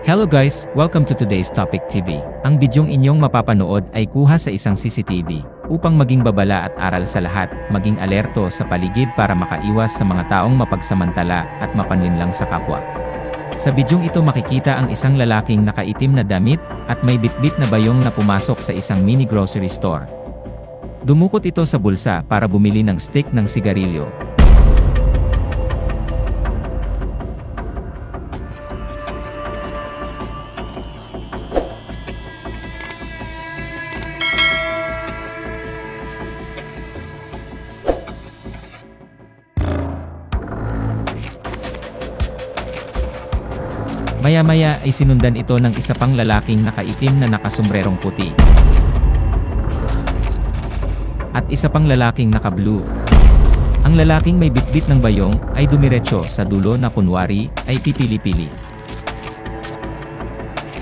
Hello guys, welcome to today's Topic TV. Ang bidyong inyong mapapanood ay kuha sa isang CCTV, upang maging babala at aral sa lahat, maging alerto sa paligid para makaiwas sa mga taong mapagsamantala at mapanlinlang sa kapwa. Sa bidyong ito makikita ang isang lalaking nakaitim na damit, at may bitbit na bayong na pumasok sa isang mini grocery store. Dumukot ito sa bulsa para bumili ng stick ng sigarilyo. Maya-maya ay sinundan ito ng isa pang lalaking nakaitim na nakasombrerong puti. At isa pang lalaking naka-blue. Ang lalaking may bitbit ng bayong ay dumiretso sa dulo na kunwari ay pipili-pili.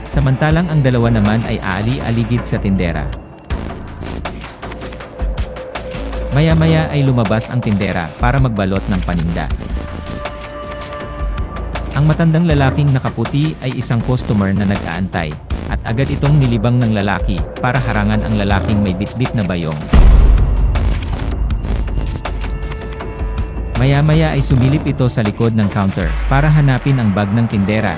Samantalang ang dalawa naman ay aali-aligid sa tindera. Maya-maya ay lumabas ang tindera para magbalot ng paninda. Ang matandang lalaking nakaputi ay isang customer na nag-aantay, at agad itong nilibang ng lalaki para harangan ang lalaking may bitbit na bayong. Maya-maya ay sumilip ito sa likod ng counter para hanapin ang bag ng tindera.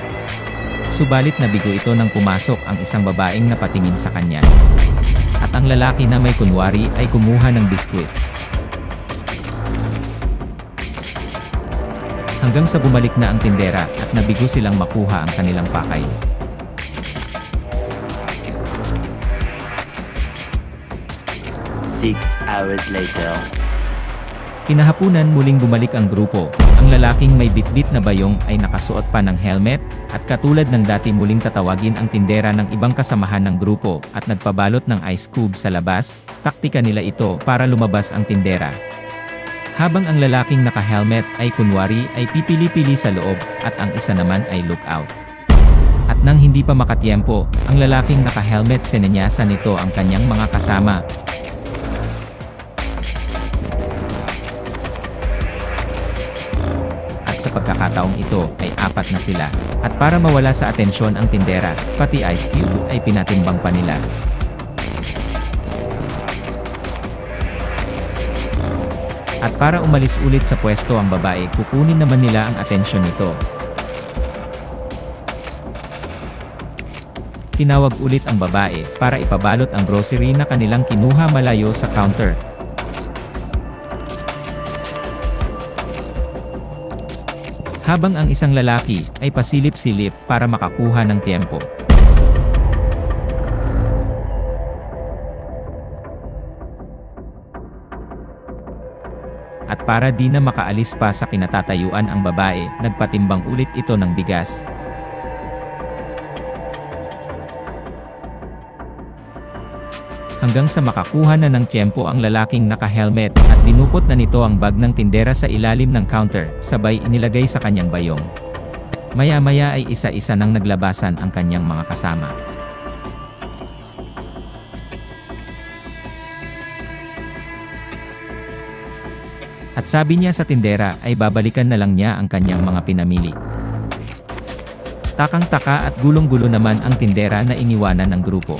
Subalit nabigo ito nang pumasok ang isang babaeng napatingin sa kanya. At ang lalaki na may kunwari ay kumuha ng biskwit. Hanggang sa bumalik na ang tindera at nabigo silang makuha ang kanilang pakay. Six hours later. Kinahapunan muling bumalik ang grupo. Ang lalaking may bitbit na bayong ay nakasuot pa ng helmet, at katulad ng dati muling tatawagin ang tindera ng ibang kasamahan ng grupo at nagpabalot ng ice cube sa labas. Taktika nila ito para lumabas ang tindera. Habang ang lalaking naka-helmet ay kunwari ay pipili-pili sa loob, at ang isa naman ay lookout. At nang hindi pa makatiempo, ang lalaking naka-helmet sinenyasan nito ang kanyang mga kasama. At sa pagkakataong ito ay apat na sila, at para mawala sa atensyon ang tindera, pati ice cube ay pinatimbang pa nila. At para umalis ulit sa pwesto ang babae, kukunin naman nila ang atensyon nito. Tinawag ulit ang babae para ipabalot ang grocery na kanilang kinuha malayo sa counter. Habang ang isang lalaki ay pasilip-silip para makakuha ng tiempo. At para di na makaalis pa sa kinatatayuan ang babae, nagpatimbang ulit ito ng bigas. Hanggang sa makakuha na ng tiyempo ang lalaking naka-helmet, at dinukot na nito ang bag ng tindera sa ilalim ng counter, sabay inilagay sa kanyang bayong. Maya-maya ay isa-isa nang naglabasan ang kanyang mga kasama. At sabi niya sa tindera ay babalikan na lang niya ang kanyang mga pinamili. Takang-taka at gulong-gulo naman ang tindera na iniwanan ng grupo.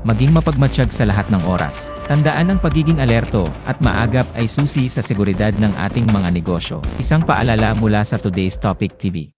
Maging mapagmatsyag sa lahat ng oras. Tandaan ang pagiging alerto at maagap ay susi sa seguridad ng ating mga negosyo. Isang paalala mula sa Today's Topic TV.